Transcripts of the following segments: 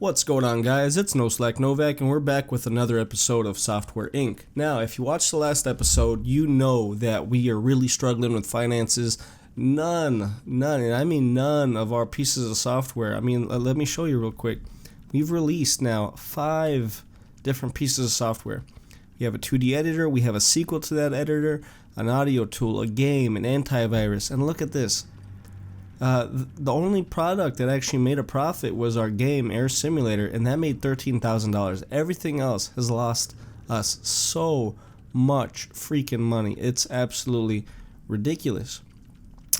What's going on, guys? It's No Slack Novak, and we're back with another episode of Software Inc. Now, if you watched the last episode, you know that we are really struggling with finances. None, and I mean none of our pieces of software. Let me show you real quick. We've released now 5 different pieces of software. We have a 2D editor, we have a sequel to that editor, an audio tool, a game, an antivirus, and look at this. The only product that actually made a profit was our game, Air Simulator, and that made $13,000. Everything else has lost us so much freaking money. It's absolutely ridiculous.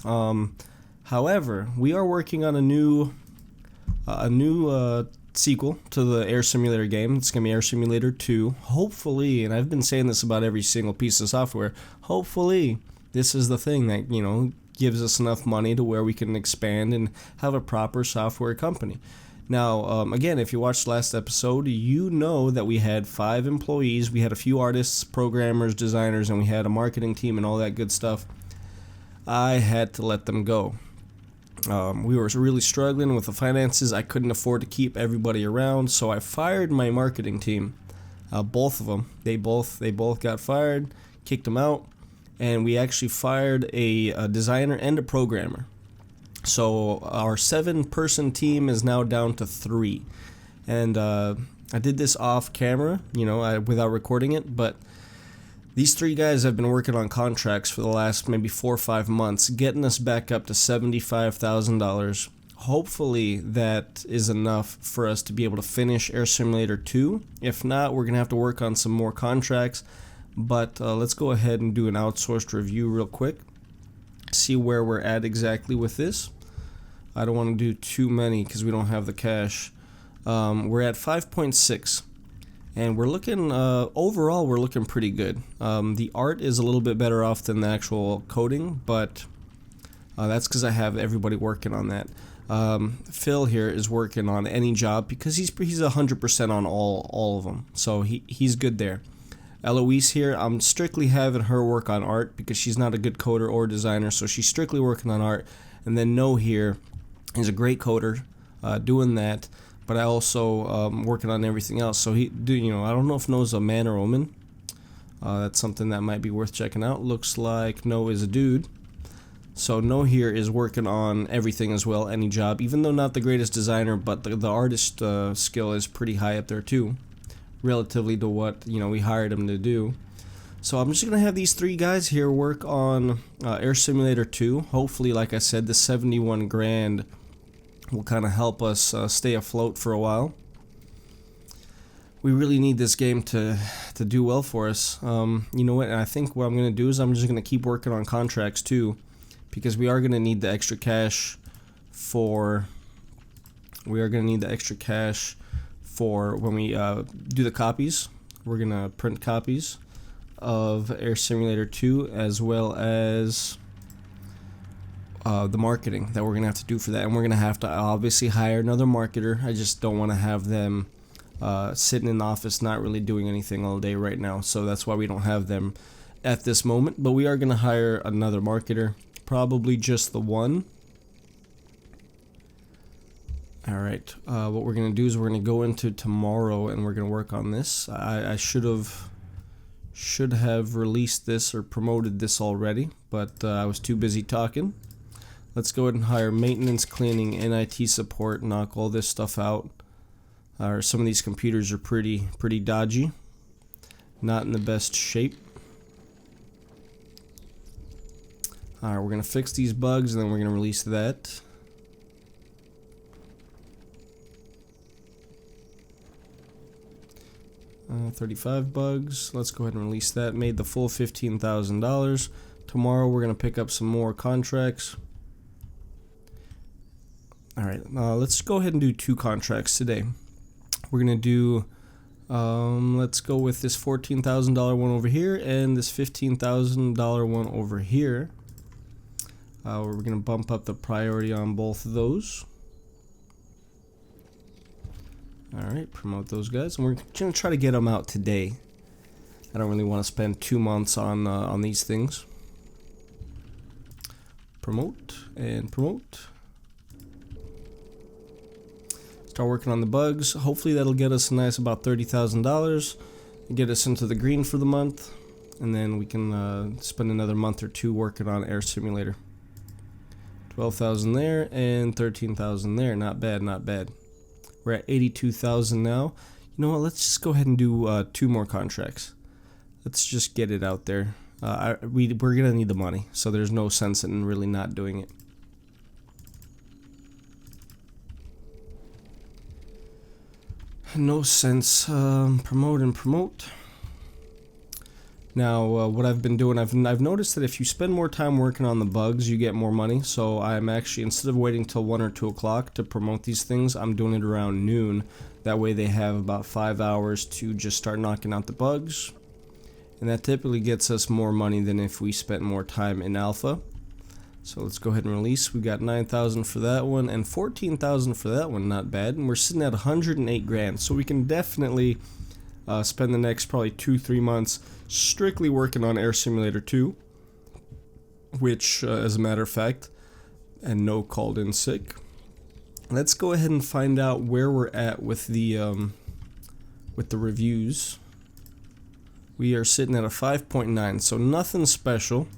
However, we are working on a new sequel to the Air Simulator game. It's going to be Air Simulator 2. Hopefully, and I've been saying this about every single piece of software, hopefully this is the thing that, gives us enough money to where we can expand and have a proper software company. Now, again, if you watched last episode, you know that we had 5 employees. We had a few artists, programmers, designers, and we had a marketing team and all that good stuff. I had to let them go. We were really struggling with the finances. I couldn't afford to keep everybody around, so I fired my marketing team. Both of them. They both got fired, kicked them out. And we actually fired a designer and a programmer. So our 7-person team is now down to 3. And I did this off camera, without recording it. But these 3 guys have been working on contracts for the last maybe 4 or 5 months, getting us back up to $75,000. Hopefully that is enough for us to be able to finish Air Simulator 2. If not, we're going to have to work on some more contracts. But let's go ahead and do an outsourced review real quick. See where we're at exactly with this. I don't want to do too many because we don't have the cash. We're at 5.6. And we're looking, overall we're looking pretty good. The art is a little bit better off than the actual coding, but that's because I have everybody working on that. Phil here is working on any job because he's 100% on all of them. So he's good there. Eloise here, I'm strictly having her work on art because she's not a good coder or designer, so she's strictly working on art. And then No here is a great coder, doing that, but I also working on everything else. So I don't know if No's a man or woman. That's something that might be worth checking out. Looks like No is a dude. So No here is working on everything as well, any job, even though not the greatest designer, but the artist skill is pretty high up there too, relatively to what we hired him to do. So I'm just gonna have these 3 guys here work on Air Simulator 2. Hopefully, like I said, the 71 grand will kind of help us stay afloat for a while. We really need this game to do well for us. You know what? And I think what I'm gonna do is I'm just gonna keep working on contracts too, because we are gonna need the extra cash for. For when we do the copies. We're going to print copies of Air Simulator 2 as well as the marketing that we're going to have to do for that. And we're going to have to obviously hire another marketer. I just don't want to have them sitting in the office not really doing anything all day right now. So that's why we don't have them at this moment. But we are going to hire another marketer, probably just the one. Alright, what we're going to do is we're going to go into tomorrow and we're going to work on this. I should have released this or promoted this already, but I was too busy talking. Let's go ahead and hire maintenance, cleaning, and IT support, knock all this stuff out. Some of these computers are pretty dodgy, not in the best shape. Alright, we're going to fix these bugs and then we're going to release that. Uh, 35 bugs. Let's go ahead and release that. Made the full $15,000. Tomorrow we're going to pick up some more contracts. Alright, let's go ahead and do 2 contracts today. We're going to do, let's go with this $14,000 one over here and this $15,000 one over here. We're going to bump up the priority on both of those. Alright, promote those guys, and we're going to try to get them out today. I don't really want to spend 2 months on these things. Promote and promote. Start working on the bugs. Hopefully that'll get us a nice about $30,000. Get us into the green for the month. And then we can spend another month or two working on Air Simulator. 12,000 there and 13,000 there. Not bad, not bad. We're at 82,000 now. You know what? Let's just go ahead and do 2 more contracts. Let's just get it out there. We're gonna need the money, so there's no sense in really not doing it. No sense. Promote and promote. Now, what I've been doing, I've noticed that if you spend more time working on the bugs, you get more money. So I'm actually, instead of waiting till 1 or 2 o'clock to promote these things, I'm doing it around noon. That way they have about 5 hours to just start knocking out the bugs. And that typically gets us more money than if we spent more time in alpha. So let's go ahead and release. We got 9,000 for that one and 14,000 for that one. Not bad. And we're sitting at 108 grand. So we can definitely spend the next probably 2-3 months strictly working on Air Simulator 2, which as a matter of fact, and no called in sick. Let's go ahead and find out where we're at with the reviews. We are sitting at a 5.9, so nothing special.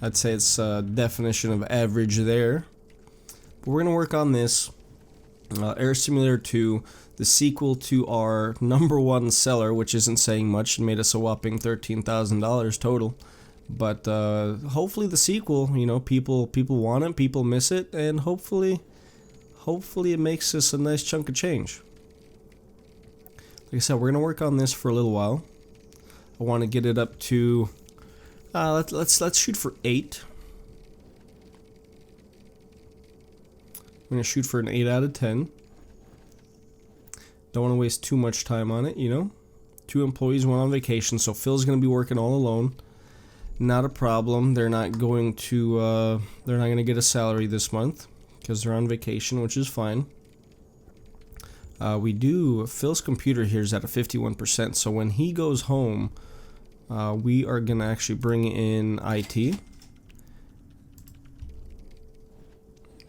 I'd say it's a definition of average there. But we're gonna work on this Air Simulator 2, the sequel to our #1 seller, which isn't saying much and made us a whopping $13,000 total. But hopefully the sequel, you know, people want it, people miss it, and hopefully it makes us a nice chunk of change. Like I said, we're gonna work on this for a little while. I want to get it up to let's shoot for 8. I'm gonna shoot for an 8 out of 10. Don't want to waste too much time on it, you know. 2 employees went on vacation, so Phil's gonna be working all alone. Not a problem. They're not going to get a salary this month because they're on vacation, which is fine. Phil's computer here is at a 51%, so when he goes home, we are gonna actually bring in IT.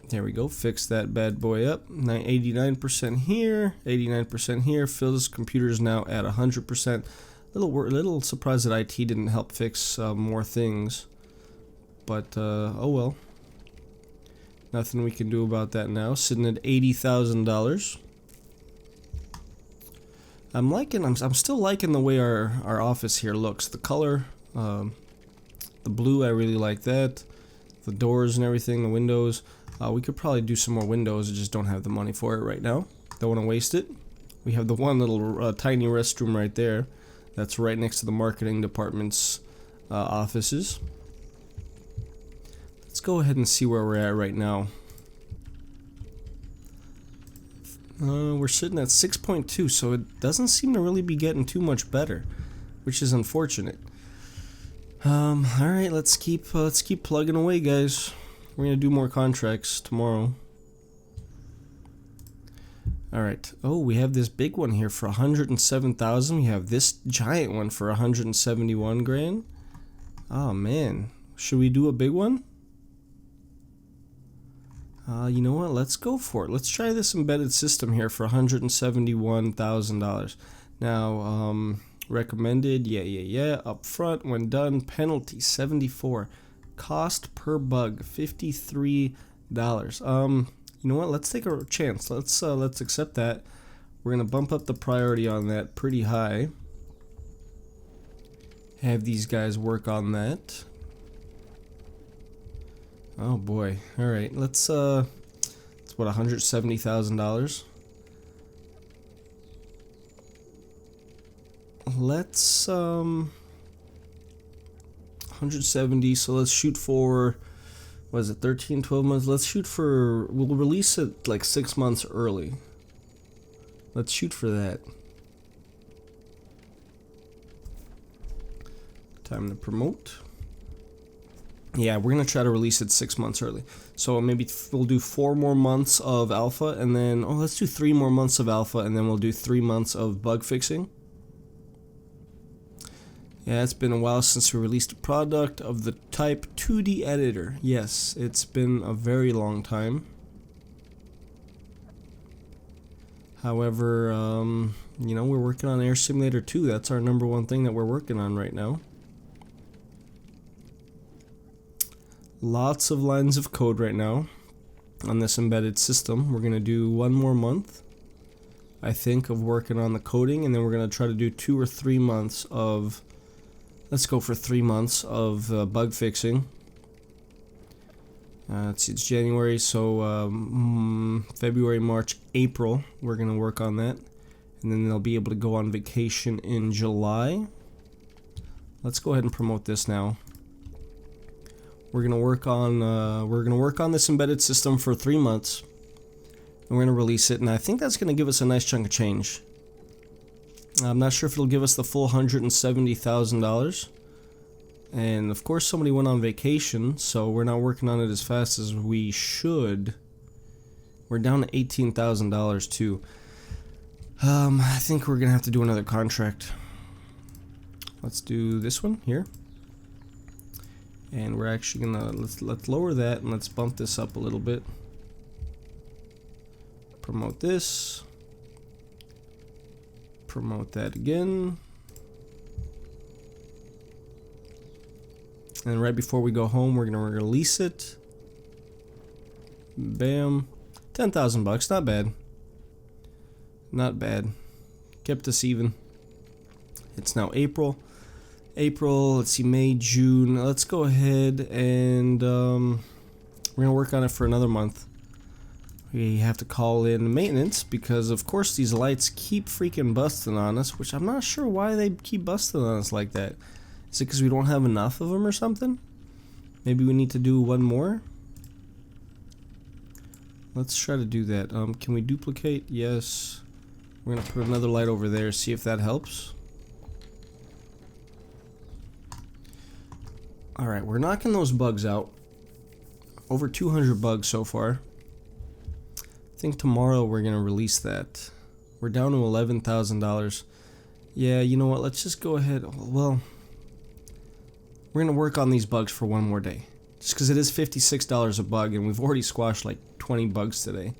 There we go, fix that bad boy up. 89% here, 89% here. Phil's computer is now at 100%. Little surprised that IT didn't help fix more things, but oh well. Nothing we can do about that now. Sitting at $80,000. I'm still liking the way our office here looks. The color, the blue, I really like that. The doors and everything, the windows. We could probably do some more windows. I just don't have the money for it right now. Don't want to waste it. We have the one little tiny restroom right there. That's right next to the marketing department's offices. Let's go ahead and see where we're at right now. We're sitting at 6.2, so it doesn't seem to really be getting too much better, which is unfortunate. All right, let's keep plugging away, guys. We're gonna do more contracts tomorrow. All right. Oh, we have this big one here for 107,000. We have this giant one for 171 grand. Oh man, should we do a big one? You know what? Let's go for it. Let's try this embedded system here for $171,000. Now, recommended, yeah. Up front, when done, penalty 74. Cost per bug $53. You know what? Let's take a chance. Let's accept that. We're gonna bump up the priority on that pretty high. Have these guys work on that. Oh boy. All right. It's what, $170,000. Let's 170. So let's shoot for, what is it, 13, 12 months? Let's shoot for, we'll release it like 6 months early. Let's shoot for that. Time to promote. Yeah, we're gonna try to release it 6 months early. So maybe we'll do 4 more months of alpha, and then let's do 3 more months of alpha, and then we'll do 3 months of bug fixing. Yeah, it's been a while since we released a product of the type 2D editor. Yes, it's been a very long time. However, you know, we're working on Air Simulator 2. That's our number one thing that we're working on right now. Lots of lines of code right now on this embedded system. We're going to do 1 more month, I think, of working on the coding, and then we're going to try to do 2 or 3 months of, let's go for 3 months of bug fixing. Let's see, it's January, so February, March, April, we're going to work on that. And then they'll be able to go on vacation in July. Let's go ahead and promote this now. We're going to work on this embedded system for 3 months. And we're going to release it, and I think that's going to give us a nice chunk of change. I'm not sure if it'll give us the full $170,000. And of course somebody went on vacation, so we're not working on it as fast as we should. We're down to $18,000 too. I think we're gonna have to do another contract. Let's do this one here. And we're actually gonna, let's lower that and let's bump this up a little bit. Promote this. Promote that again. And right before we go home, we're gonna release it. Bam. 10,000 bucks, not bad. Not bad. Kept us even. It's now April. Let's see, May, June. Let's go ahead and we're gonna work on it for another month. We have to call in maintenance because of course these lights keep freaking busting on us, which I'm not sure why they keep busting on us like that. Is it because we don't have enough of them or something? Maybe we need to do 1 more? Let's try to do that. Can we duplicate? Yes. We're going to put another light over there, see if that helps. Alright, we're knocking those bugs out. Over 200 bugs so far. I think tomorrow we're going to release that. We're down to $11,000. Yeah, you know what? Let's just go ahead. Well, we're going to work on these bugs for 1 more day. Just because it is $56 a bug, and we've already squashed like 20 bugs today.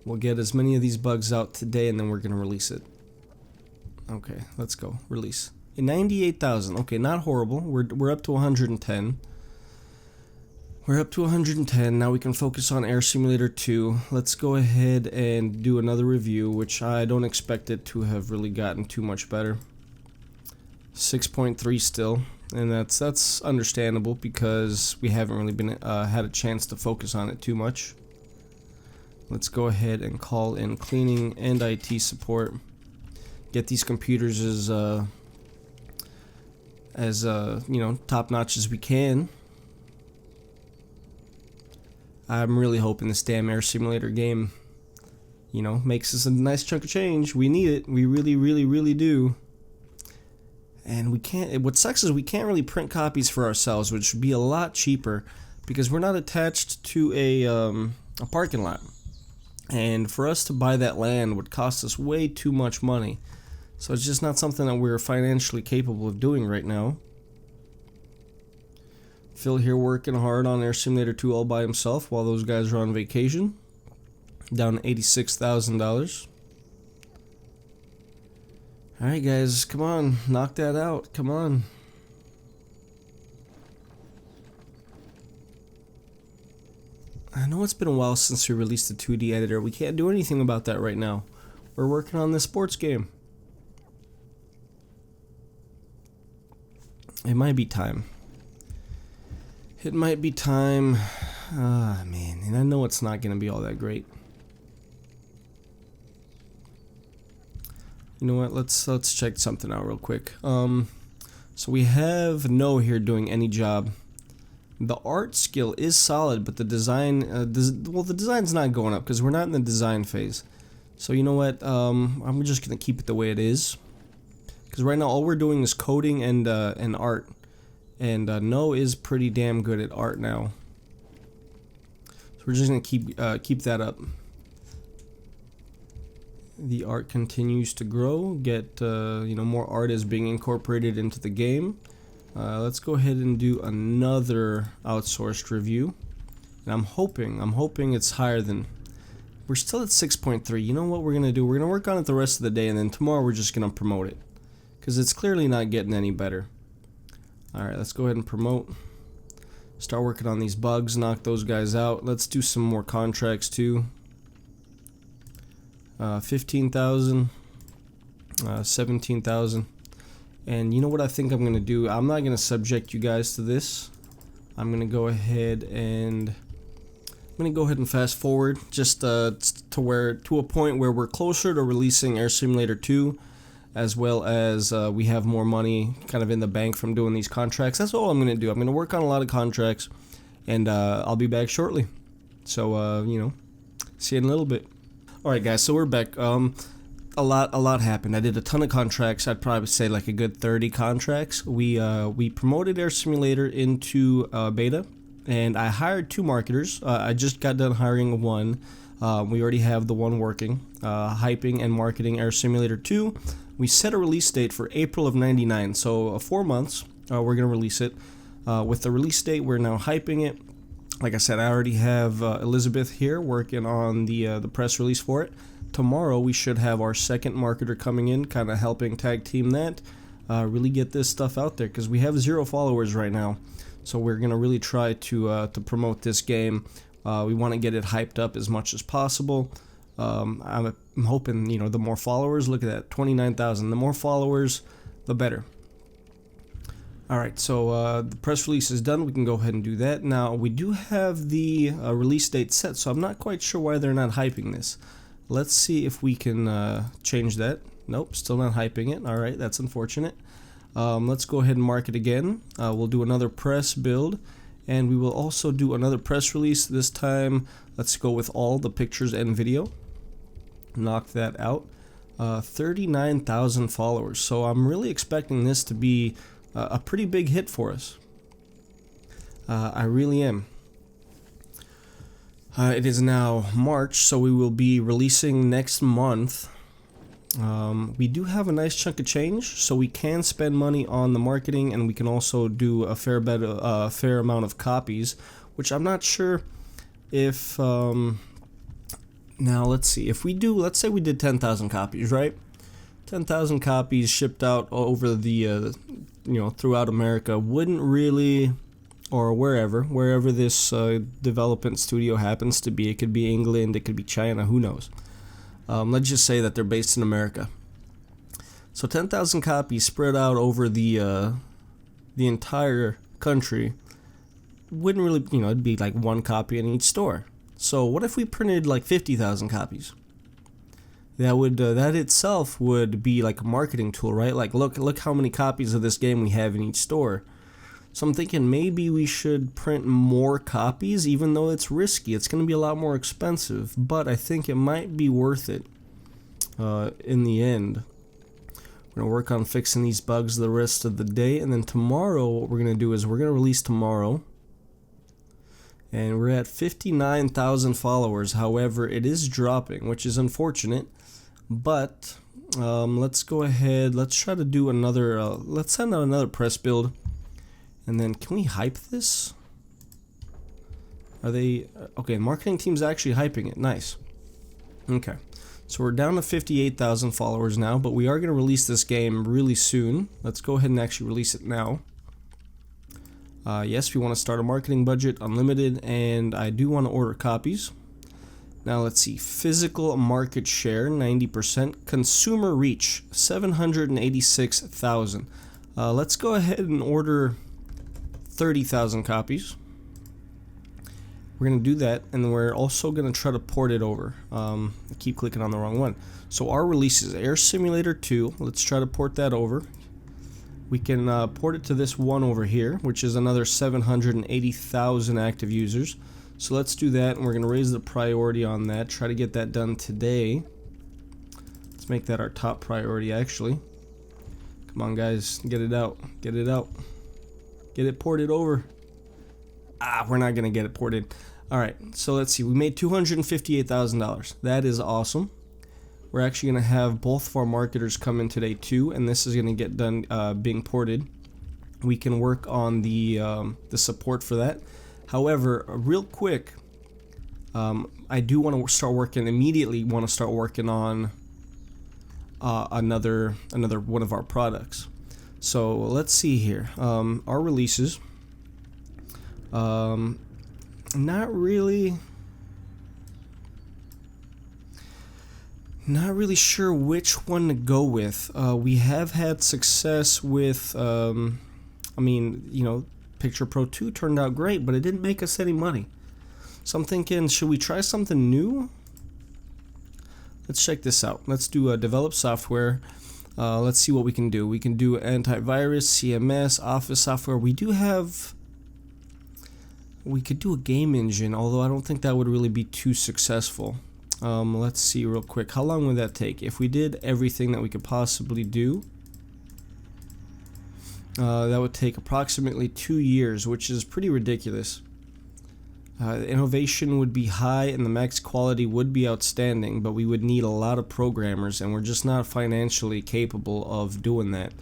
We'll get as many of these bugs out today, and then we're going to release it. Okay, let's go. Release. 98,000. Okay, not horrible. We're up to 110. We're up to 110. Now we can focus on Air Simulator 2. Let's go ahead and do another review, which I don't expect it to have really gotten too much better. 6.3 still, and that's understandable because we haven't really been had a chance to focus on it too much. Let's go ahead and call in cleaning and IT support. Get these computers as you know, top notch as we can. I'm really hoping this damn Air Simulator game, you know, makes us a nice chunk of change. We need it. We really, really, really do. And we can't. What sucks is we can't really print copies for ourselves, which would be a lot cheaper because we're not attached to a parking lot. And for us to buy that land would cost us way too much money. So it's just not something that we're financially capable of doing right now. Phil here working hard on Air Simulator 2 all by himself while those guys are on vacation. Down to $86,000. Alright guys, come on, knock that out, come on. I know it's been a while since we released the 2D editor. We can't do anything about that right now. We're working on this sports game. It might be time. It might be time. Ah, man, and I know it's not going to be all that great. You know what? Let's check something out real quick. So we have No here doing any job. The art skill is solid, but the design, well, the design's not going up because we're not in the design phase. So you know what? I'm just gonna keep it the way it is. Because right now all we're doing is coding and art, and No is pretty damn good at art now. So we're just gonna keep that up. The art continues to grow. Get you know, more art is being incorporated into the game. Let's go ahead and do another outsourced review, and I'm hoping it's higher than We're still at 6.3. You know what we're going to do? We're going to work on it the rest of the day, and then tomorrow we're just going to promote it. Because it's clearly not getting any better. Alright, let's go ahead and promote. Start working on these bugs, knock those guys out. Let's do some more contracts too. 15,000. 17,000. And you know what I think I'm going to do? I'm not going to subject you guys to this. I'm going to go ahead and fast forward just to a point where we're closer to releasing Air Simulator 2, as well as we have more money kind of in the bank from doing these contracts. That's all I'm going to do. I'm going to work on a lot of contracts, and I'll be back shortly. So you know, see you in a little bit. All right, guys. So we're back. A lot happened. I did a ton of contracts. I'd probably say like a good 30 contracts. We promoted Air Simulator into beta, and I hired 2 marketers. I just got done hiring 1. We already have the 1 working, hyping and marketing Air Simulator 2. We set a release date for April of '99, so 4 months. We're gonna release it. With the release date, we're now hyping it. Like I said, I already have Elizabeth here working on the press release for it. Tomorrow we should have our second marketer coming in, kind of helping tag team that, really get this stuff out there, because we have 0 followers right now. So we're gonna really try to promote this game. We want to get it hyped up as much as possible. I'm hoping, you know, the more followers. Look at that, 29,000. The more followers, the better. Alright, so the press release is done. We can go ahead and do that. Now, we do have the release date set, so I'm not quite sure why they're not hyping this. Let's see if we can change that. Nope, still not hyping it. Alright, that's unfortunate. Let's go ahead and mark it again. We'll do another press build, and we will also do another press release. This time, let's go with all the pictures and video. Knock that out. 39,000 followers. So I'm really expecting this to be a pretty big hit for us. I really am. It is now March, so we will be releasing next month. We do have a nice chunk of change, so we can spend money on the marketing, and we can also do a fair amount of copies, which I'm not sure if... now let's see, if we do, let's say we did 10,000 copies, right? 10,000 copies shipped out over the, you know, throughout America wouldn't really, or wherever this development studio happens to be. It could be England, it could be China, who knows. Let's just say that they're based in America. So 10,000 copies spread out over the entire country wouldn't really, you know, it'd be like 1 copy in each store. So what if we printed like 50,000 copies? That would that itself would be like a marketing tool, right? Like look how many copies of this game we have in each store. So I'm thinking maybe we should print more copies, even though it's risky. It's going to be a lot more expensive, but I think it might be worth it in the end. We're going to work on fixing these bugs the rest of the day, and then tomorrow what we're going to do is we're going to release tomorrow. And we're at 59,000 followers. However, it is dropping, which is unfortunate. But let's go ahead. Let's try to do another. Let's send out another press build. And then, can we hype this? Are they okay? Marketing team's actually hyping it. Nice. Okay, so we're down to 58,000 followers now, but we are going to release this game really soon. Let's go ahead and actually release it now. Yes, we want to start a marketing budget, unlimited, and I do want to order copies. Now let's see, physical market share, 90%, consumer reach, 786,000. Let's go ahead and order 30,000 copies. We're going to do that, and we're also going to try to port it over. I keep clicking on the wrong one. So our release is Air Simulator 2. Let's try to port that over. We can port it to this one over here, which is another 780,000 active users. So let's do that, and we're going to raise the priority on that. Try to get that done today. Let's make that our top priority, actually. Come on, guys. Get it out. Get it out. Get it ported over. Ah, we're not going to get it ported. Alright, so let's see. We made $258,000. That is awesome. We're actually going to have both of our marketers come in today too, and this is going to get done being ported. We can work on the support for that. However, real quick, I do want to start working immediately. Want to start working on another one of our products. So let's see here. Our releases. Not really sure which one to go with. We have had success with, I mean, you know, Picture Pro 2 turned out great, but it didn't make us any money. So I'm thinking, should we try something new? Let's check this out. Let's do a develop software. Let's see what we can do. We can do antivirus, CMS, Office software. We could do a game engine, although I don't think that would really be too successful. Let's see real quick. How long would that take? If we did everything that we could possibly do, that would take approximately 2 years, which is pretty ridiculous. Innovation would be high and the max quality would be outstanding, but we would need a lot of programmers, and we're just not financially capable of doing that.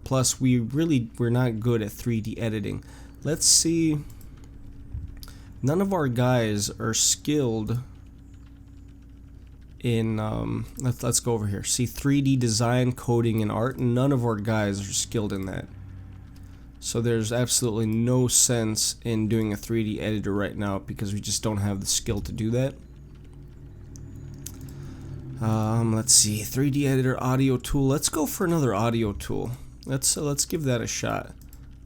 Plus, we're not good at 3D editing. Let's see. None of our guys are skilled in let's go over here. See, 3D design, coding, and art. None of our guys are skilled in that. So there's absolutely no sense in doing a 3D editor right now because we just don't have the skill to do that. Let's see, 3D editor, audio tool. Let's go for another audio tool. Let's give that a shot.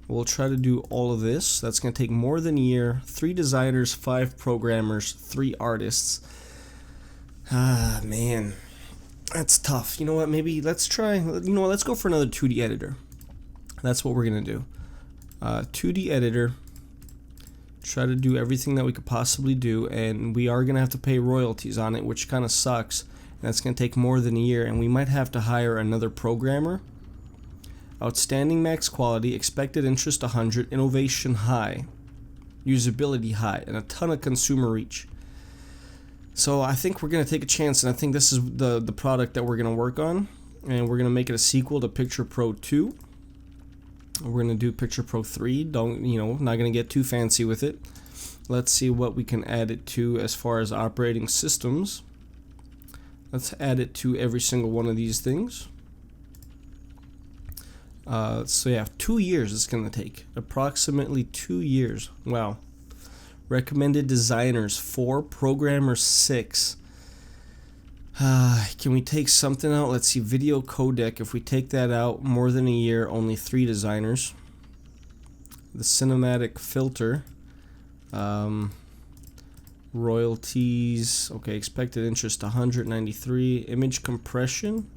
We'll try to do all of this. That's going to take more than a year. 3 designers, 5 programmers, 3 artists. Ah, man. That's tough. You know what? Maybe let's try, let's go for another 2D editor. That's what we're going to do. 2D editor. Try to do everything that we could possibly do, and we are going to have to pay royalties on it, which kind of sucks. And that's going to take more than a year, and we might have to hire another programmer. Outstanding max quality, expected interest 100, innovation high, usability high, and a ton of consumer reach. So I think we're going to take a chance, and I think this is the product that we're going to work on, and we're going to make it a sequel to Picture Pro 2. We're going to do Picture Pro 3. Not going to get too fancy with it. Let's see what we can add it to as far as operating systems. Let's add it to every single one of these things. So yeah, 2 years it's going to take. Approximately 2 years. Wow. Recommended designers 4, programmers 6. Can we take something out? Let's see, video codec. If we take that out, more than a year, only 3 designers. The cinematic filter. Royalties. Okay, expected interest 193. Image compression.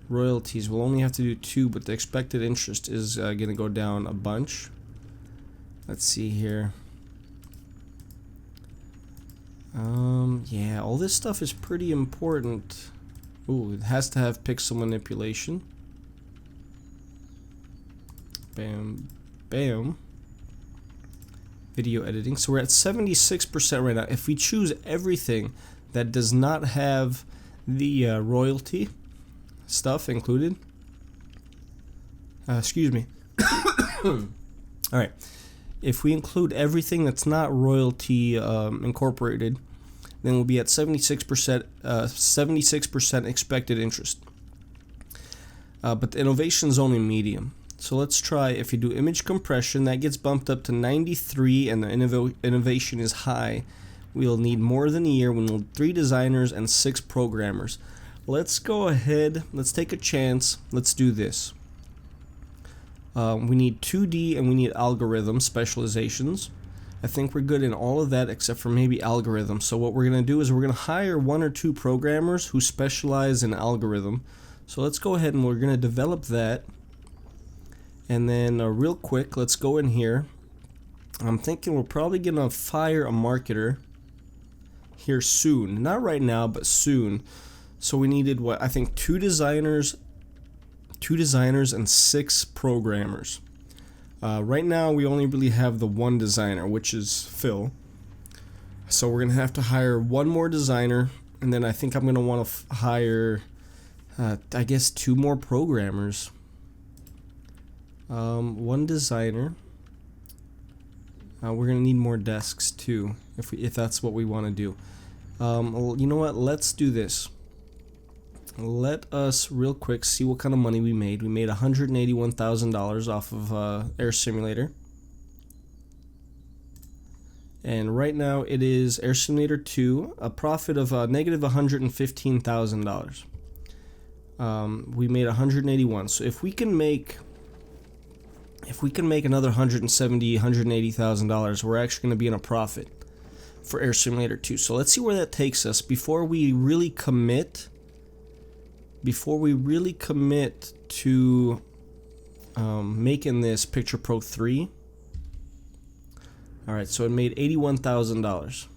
Royalties. We'll only have to do 2, but the expected interest is going to go down a bunch. Let's see here. Yeah, all this stuff is pretty important. Ooh, it has to have pixel manipulation. Bam, bam. Video editing. So we're at 76% right now. If we choose everything that does not have the royalty stuff included. Excuse me. Alright. If we include everything that's not royalty incorporated, then we'll be at 76% expected interest. But the innovation is only medium. So let's try, if you do image compression, that gets bumped up to 93, and the innovation is high. We'll need more than a year. We need 3 designers and 6 programmers. Let's go ahead. Let's take a chance. Let's do this. We need 2D and we need algorithm specializations. I think we're good in all of that except for maybe algorithm. So what we're going to do is we're going to hire 1 or 2 programmers who specialize in algorithm. So let's go ahead and we're going to develop that. And then real quick, let's go in here. I'm thinking we're probably going to fire a marketer here soon. Not right now, but soon. So we needed, what, I think 2 designers and 6 programmers. Right now we only really have the 1 designer, which is Phil. So we're going to have to hire 1 more designer, and then I think I'm going to want to hire, I guess 2 more programmers. 1 designer. We're going to need more desks too, if that's what we want to do. You know what? Let's do this. Let us real quick see what kind of money we made. We made $181,000 off of Air Simulator. And right now it is Air Simulator 2, a profit of negative $115,000. We made 181. So if we can make another $180,000, we're actually going to be in a profit for Air Simulator 2. So let's see where that takes us before we really commit. To making this Picture Pro 3. Alright, so it made $81,000.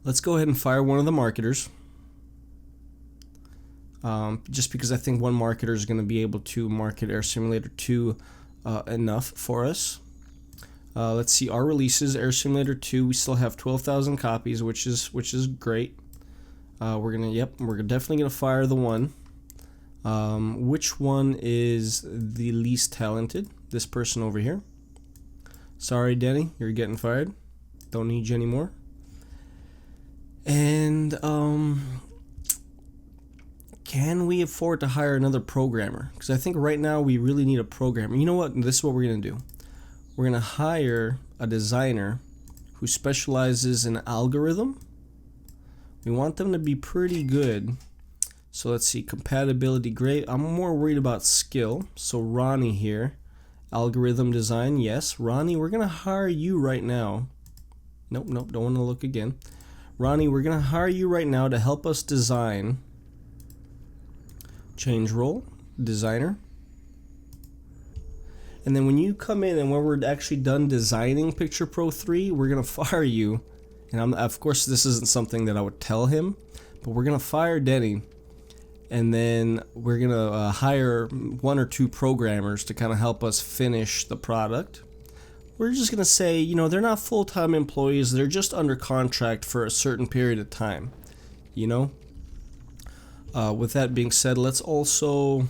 Let's go ahead and fire one of the marketers. Just because I think one marketer is going to be able to market Air Simulator 2 enough for us. Let's see our releases. Air Simulator 2, we still have 12,000 copies, which is great. We're definitely gonna fire the one. Which one is the least talented? This person over here. Sorry, Denny, you're getting fired. Don't need you anymore. And can we afford to hire another programmer? Because I think right now we really need a programmer. You know what? This is what we're gonna do. We're gonna hire a designer who specializes in algorithm. We want them to be pretty good. So let's see, compatibility, great. I'm more worried about skill. So Ronnie here, algorithm design, yes. Ronnie, we're gonna hire you right now. Nope, don't want to look again. Ronnie, we're gonna hire you right now to help us design. Change role, designer. And then when you come in and when we're actually done designing Picture Pro 3, we're gonna fire you. And of course this isn't something that I would tell him, but we're gonna fire Denny. And then we're gonna hire one or two programmers to kind of help us finish the product. We're just gonna say, you know, they're not full-time employees, they're just under contract for a certain period of time, you know. With that being said, let's also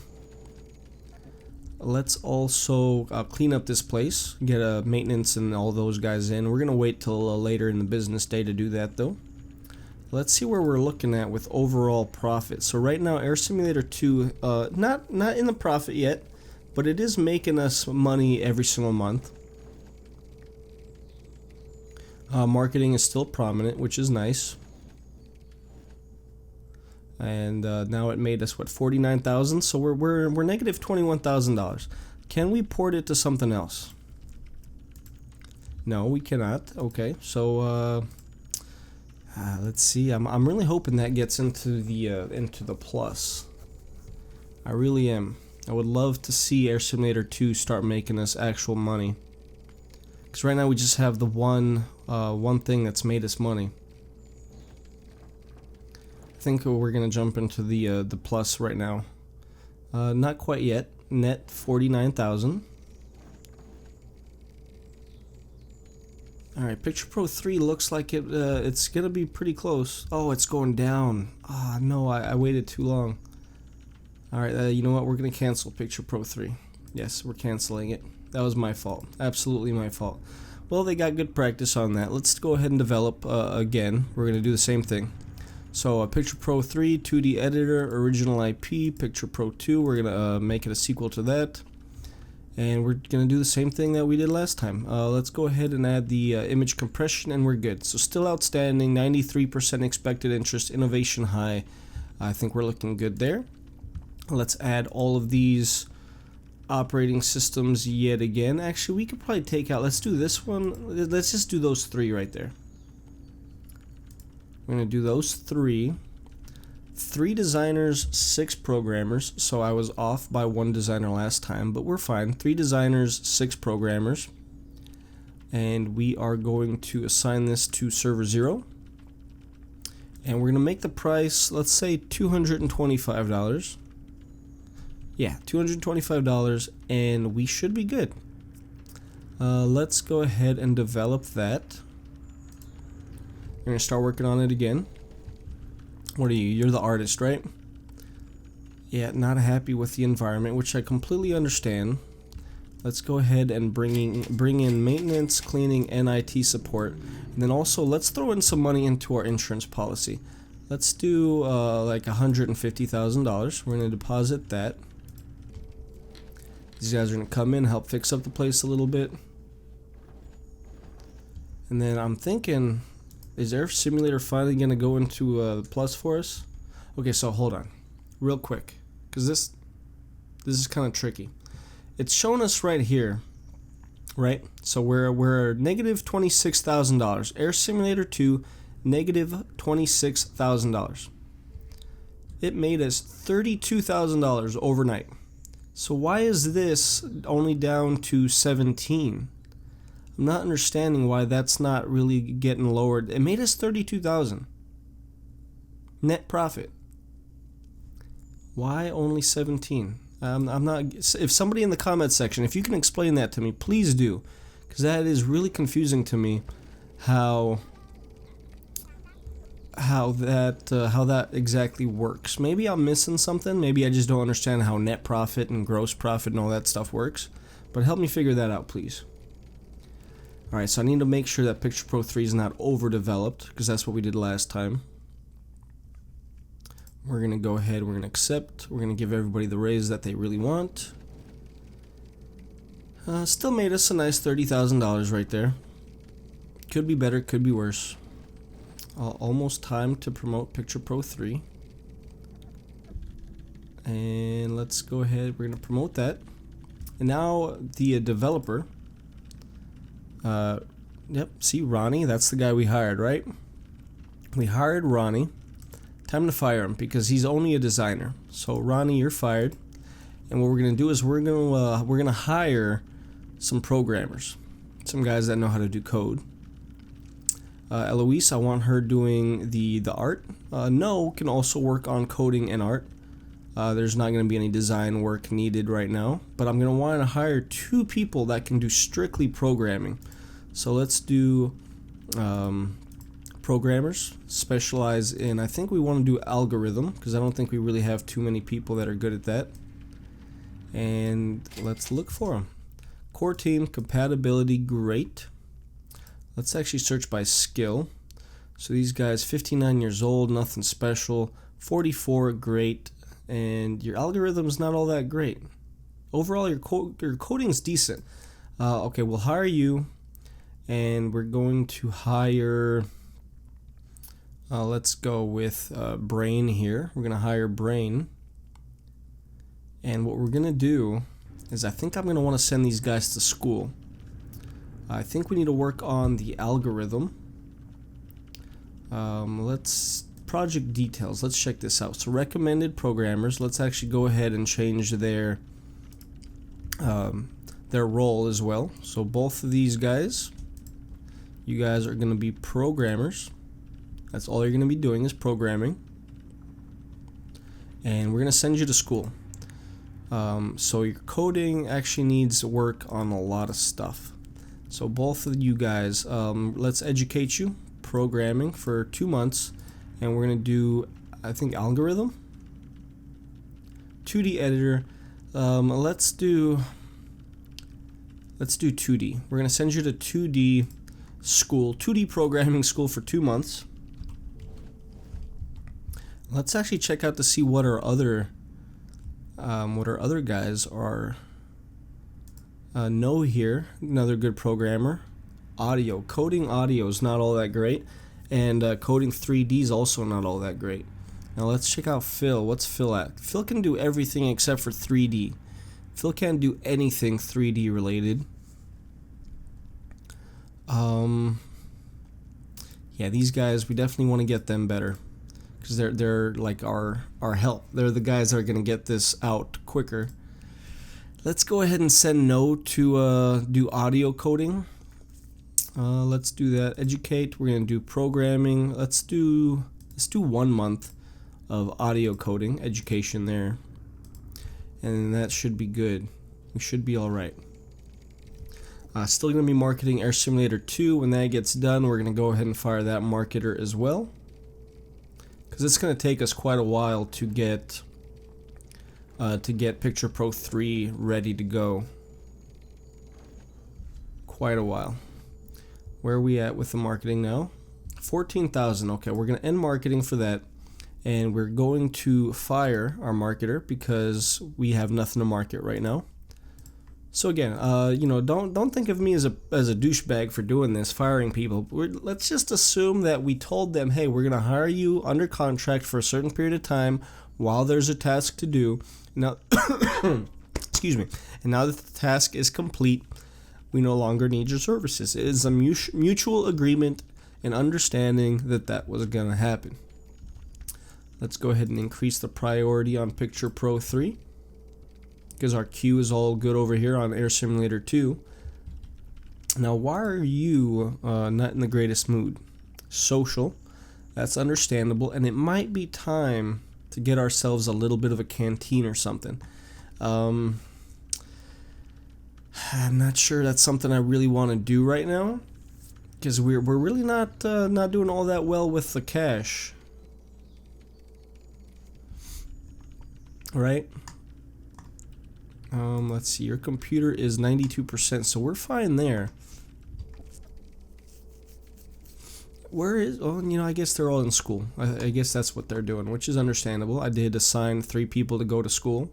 clean up this place, get a maintenance and all those guys in. We're gonna wait till later in the business day to do that though. Let's see where we're looking at with overall profit. So right now, Air Simulator 2, not in the profit yet, but it is making us money every single month. Marketing is still prominent, which is nice. And now it made us what, 49,000. So we're negative $21,000. Can we port it to something else? No, we cannot. Okay, so. Let's see. I'm really hoping that gets into the plus. I really am. I would love to see Air Simulator 2 start making us actual money. Because right now we just have the one thing that's made us money. I think we're gonna jump into the plus right now. Not quite yet. Net 49,000. Alright, Picture Pro 3 looks like it's gonna be pretty close. Oh, it's going down. Ah, no, I waited too long. Alright, you know what? We're gonna cancel Picture Pro 3. Yes, we're canceling it. That was my fault. Absolutely my fault. Well, they got good practice on that. Let's go ahead and develop again. We're gonna do the same thing. So, Picture Pro 3, 2D editor, original IP, Picture Pro 2. We're gonna make it a sequel to that. And we're going to do the same thing that we did last time. Let's go ahead and add the image compression and we're good. So still outstanding, 93% expected interest, innovation high. I think we're looking good there. Let's add all of these operating systems yet again. Actually, we could probably take out, let's do this one. Let's just do those three right there. We're going to do those three. 3 designers, 6 programmers, so I was off by 1 designer last time, but we're fine. 3 designers, 6 programmers, and we are going to assign this to server 0, and we're going to make the price, let's say $225. Yeah, $225, and we should be good. Let's go ahead and develop that. We're going to start working on it again. What are you? You're the artist, right? Yeah, not happy with the environment, which I completely understand. Let's go ahead and bring in maintenance, cleaning, and IT support. And then also, let's throw in some money into our insurance policy. Let's do like $150,000. We're going to deposit that. These guys are going to come in, help fix up the place a little bit. And then I'm thinking, is Air Simulator finally going to go into the plus for us? Okay, so hold on, real quick, because this is kind of tricky. It's showing us right here, right? So we're negative $26,000. Air Simulator 2, negative $26,000. It made us $32,000 overnight. So why is this only down to 17? I'm not understanding why that's not really getting lowered. It made us 32,000 net profit. Why only 17? I'm not. If somebody in the comment section, if you can explain that to me, please do, because that is really confusing to me. How that exactly works. Maybe I'm missing something. Maybe I just don't understand how net profit and gross profit and all that stuff works. But help me figure that out, please. Alright, so I need to make sure that Picture Pro 3 is not overdeveloped, because that's what we did last time. We're going to go ahead, we're going to accept, we're going to give everybody the raise that they really want. Still made us a nice $30,000 right there. Could be better, could be worse. Almost time to promote Picture Pro 3. And let's go ahead, we're going to promote that. And now the developer, yep, see Ronnie, that's the guy we hired, right? We hired Ronnie. Time to fire him because he's only a designer. So Ronnie, you're fired. And what we're gonna do is we're gonna hire some programmers, some guys that know how to do code. Eloise, I want her doing the art. No can also work on coding and art. There's not gonna be any design work needed right now, but I'm gonna want to hire 2 people that can do strictly programming. So let's do programmers, specialize in, I think we want to do algorithm, because I don't think we really have too many people that are good at that. And let's look for them. Core team, compatibility, great. Let's actually search by skill. So these guys, 59 years old, nothing special. 44, great. And your algorithm's not all that great. Overall, your coding's decent. Okay, we'll hire you, and we're going to hire... let's go with Brain here. We're going to hire Brain. And what we're going to do is I think I'm going to want to send these guys to school. I think we need to work on the algorithm. Let's project details. Let's check this out. So recommended programmers. Let's actually go ahead and change their role as well. So both of these guys, you guys are going to be programmers. That's all you're going to be doing is programming. And we're going to send you to school. So your coding actually needs work on a lot of stuff. So both of you guys, let's educate you programming for 2 months. And we're going to do, I think, algorithm. 2D editor. Let's do 2D. We're going to send you to 2D school, 2D programming school for 2 months. Let's actually check out to see what our other guys are know here. Another good programmer. Audio, coding audio is not all that great, and coding 3D is also not all that great. Now let's check out Phil. What's Phil at? Phil can do everything except for 3D. Phil can't do anything 3D related. Yeah, these guys, we definitely want to get them better. Because they're like our help. They're the guys that are going to get this out quicker. Let's go ahead and send No to do audio coding. Let's do that. Educate. We're going to do programming. Let's do 1 month of audio coding education there, and that should be good. We should be all right. Still going to be marketing Air Simulator 2. When that gets done, we're going to go ahead and fire that marketer as well. Because it's going to take us quite a while to get Picture Pro 3 ready to go. quite a while. Where are we at with the marketing now? 14,000. Okay, we're going to end marketing for that. And we're going to fire our marketer because we have nothing to market right now. So again, don't think of me as a douchebag for doing this, firing people. Let's just assume that we told them, hey, we're going to hire you under contract for a certain period of time while there's a task to do. Now, excuse me. And now that the task is complete, we no longer need your services. It is a mutual agreement and understanding that that was going to happen. Let's go ahead and increase the priority on Picture Pro 3 because our queue is all good over here on Air Simulator 2. Now, why are you not in the greatest mood? Social, that's understandable, and it might be time to get ourselves a little bit of a canteen or something. I'm not sure that's something I really want to do right now because we're really not doing all that well with the cash. Right? Let's see. Your computer is 92%, so we're fine there. Where is... Oh, I guess they're all in school. I guess that's what they're doing, which is understandable. I did assign 3 people to go to school.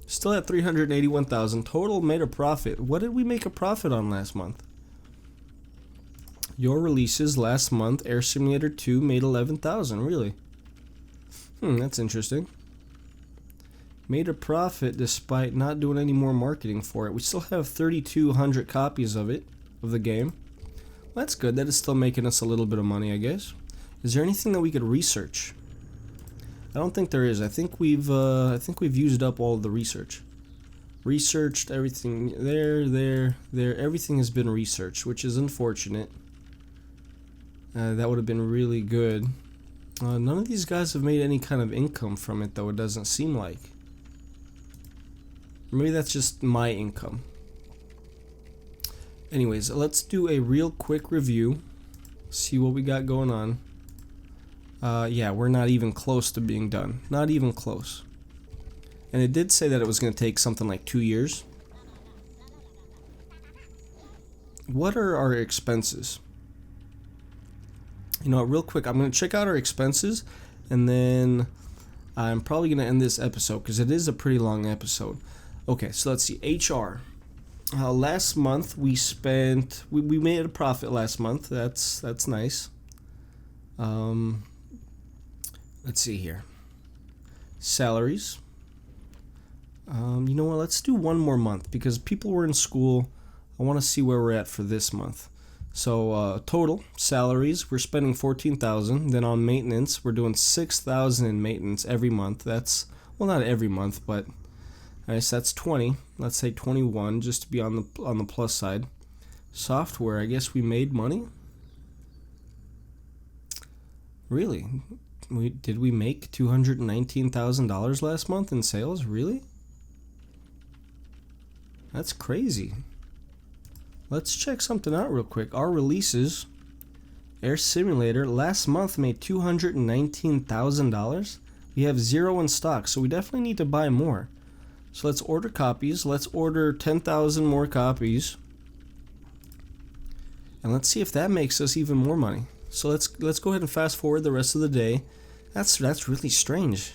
Still at 381,000. Total made a profit. What did we make a profit on last month? Your releases last month, Air Simulator 2 made 11,000. Really? That's interesting. Made a profit despite not doing any more marketing for it. We still have 3,200 copies of it, of the game. That's good. That is still making us a little bit of money, I guess. Is there anything that we could research? I don't think there is. I think we've used up all of the research. Researched everything there. Everything has been researched, which is unfortunate. That would have been really good. None of these guys have made any kind of income from it, though, it doesn't seem like. Maybe that's just my income. Anyways, let's do a real quick review. See what we got going on. Yeah, we're not even close to being done. Not even close. And it did say that it was going to take something like 2 years. What are our expenses? Real quick, I'm going to check out our expenses, and then I'm probably going to end this episode because it is a pretty long episode. Okay, so let's see. HR. Last month we spent... We made a profit last month. That's nice. Let's see here. Salaries. You know what? Let's do one more month because people were in school. I want to see where we're at for this month. So total salaries, we're spending 14,000. Then on maintenance, we're doing 6,000 in maintenance every month. That's, well, not every month, but I guess that's 20. Let's say 21, just to be on the plus side. Software, I guess we made money. Really? Did we make $219,000 last month in sales? Really? That's crazy. Let's check something out real quick. Our releases, Air Simulator, last month made $219,000. We have 0 in stock, so we definitely need to buy more. So let's order copies. Let's order 10,000 more copies. And let's see if that makes us even more money. So let's go ahead and fast forward the rest of the day. That's really strange.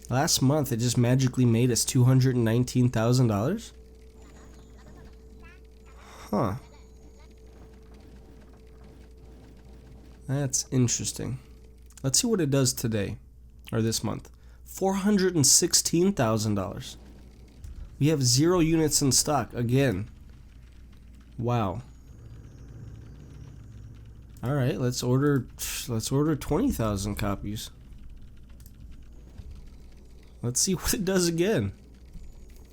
Last month it just magically made us $219,000. Huh. That's interesting. Let's see what it does today, or this month. $416,000. We have 0 units in stock again. Wow. All right, let's order 20,000 copies. Let's see what it does again.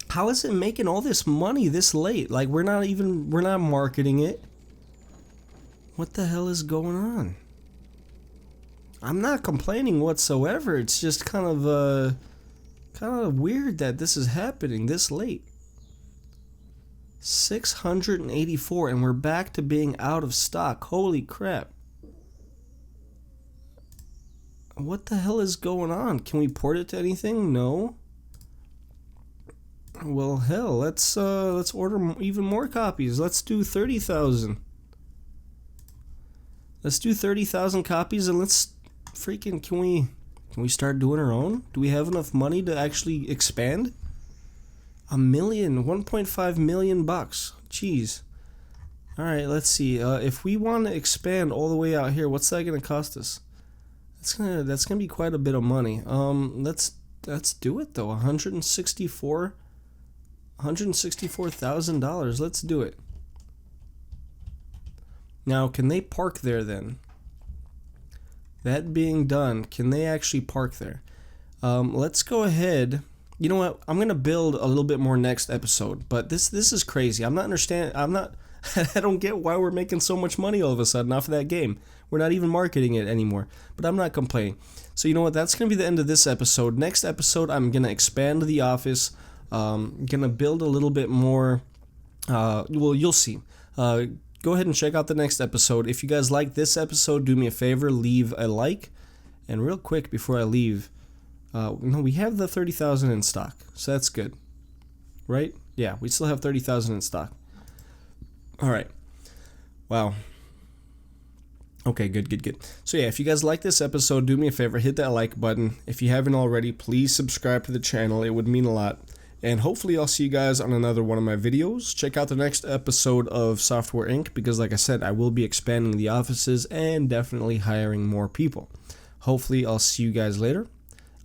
How is it making all this money this late? Like we're not marketing it. What the hell is going on? I'm not complaining whatsoever. It's just kind of weird that this is happening this late. 684 and we're back to being out of stock. Holy crap. What the hell is going on? Can we port it to anything? No. Well, hell, let's order even more copies. Let's do 30,000. Let's do 30,000 copies, and let's freaking can we start doing our own? Do we have enough money to actually expand? $1 million, 1.5 million bucks. Jeez. All right, let's see. If we want to expand all the way out here, what's that gonna cost us? That's gonna be quite a bit of money. Let's do it though. $164,000. Let's do it. Now, can they park there then? That being done, can they actually park there? Let's go ahead. You know what? I'm gonna build a little bit more next episode. But this is crazy. I'm not. I don't get why we're making so much money all of a sudden off of that game. We're not even marketing it anymore. But I'm not complaining. So you know what? That's gonna be the end of this episode. Next episode, I'm gonna expand the office. Gonna build a little bit more. Well, you'll see. Go ahead and check out the next episode. If you guys like this episode, do me a favor, leave a like. And real quick before I leave, we have the 30,000 in stock, so that's good, right? Yeah, we still have 30,000 in stock. All right. Wow. Okay, good. So yeah, if you guys like this episode, do me a favor, hit that like button. If you haven't already, please subscribe to the channel. It would mean a lot. And hopefully I'll see you guys on another one of my videos. Check out the next episode of Software Inc. because like I said, I will be expanding the offices and definitely hiring more people. Hopefully I'll see you guys later.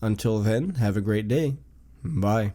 Until then, have a great day. Bye.